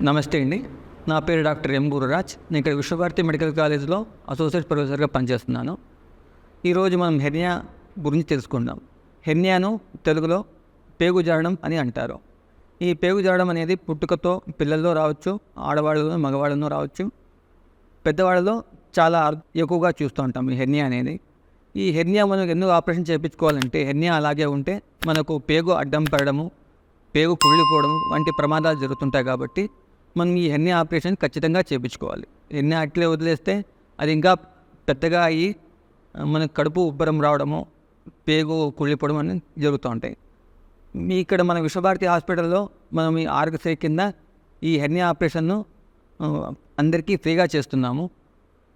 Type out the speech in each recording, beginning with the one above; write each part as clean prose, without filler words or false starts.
నమస్తే అండి. నా పేరు డాక్టర్ ఎం గురురాజ్. నేను ఇక్కడ విశ్వభారతి మెడికల్ కాలేజ్లో అసోసియేట్ ప్రొఫెసర్గా పనిచేస్తున్నాను. ఈరోజు మనం హెర్నియా గురించి తెలుసుకుందాం. హెర్నియాను తెలుగులో పేగు జారడం అని అంటారు. ఈ పేగు జారడం అనేది పుట్టుకతో పిల్లల్లో రావచ్చు, ఆడవాళ్ళలో మగవాళ్ళలో రావచ్చు. పెద్దవాళ్ళలో చాలా ఎక్కువగా చూస్తూ ఉంటాం ఈ హెర్నియా అనేది. ఈ హెర్నియా మనకు ఎందుకు ఆపరేషన్ చేయించుకోవాలంటే, హెర్నియా అలాగే ఉంటే మనకు పేగు అడ్డం పడడము, పేగు కుళ్ళిపోవడం వంటి ప్రమాదాలు జరుగుతుంటాయి. కాబట్టి మనం ఈ హెర్నియా ఆపరేషన్ ఖచ్చితంగా చేయించుకోవాలి. హెర్నియా అట్లే వదిలేస్తే అది ఇంకా పెద్దగా అయ్యి మనకు కడుపు ఉబ్బరం రావడము, పేగు కుళ్ళిపోవడం అనేది జరుగుతూ ఉంటాయి. ఇక్కడ మన విశ్వభారతి హాస్పిటల్లో మనం ఈ ఆరోగ్యశ్రీ కింద ఈ హెర్నియా ఆపరేషన్ను అందరికీ ఫ్రీగా చేస్తున్నాము.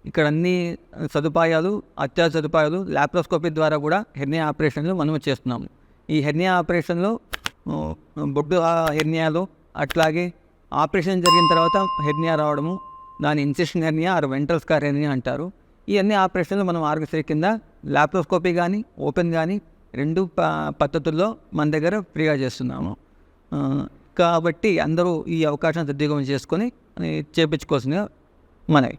ఇక్కడ అన్ని సదుపాయాలు, అత్యావసర సదుపాయాలు, ల్యాప్రోస్కోపీ ద్వారా కూడా హెర్నియా ఆపరేషన్లు మనము చేస్తున్నాము. ఈ హెర్నియా ఆపరేషన్లో బొడ్డు హెర్నియాలు, అట్లాగే ఆపరేషన్ జరిగిన తర్వాత హెర్నియా రావడము, దాని incision hernia or ventral scar hernia అంటారు. ఈ అన్ని ఆపరేషన్లు మనం ఆరోగ్యశ్రీ కింద ల్యాప్రోస్కోపీ కానీ ఓపెన్ కానీ రెండు పద్ధతుల్లో మన దగ్గర ఫ్రీగా చేస్తున్నాము. కాబట్టి అందరూ ఈ అవకాశం సద్వినియోగం చేసుకొని చేయించుకోవాల్సిందిగా మనవి.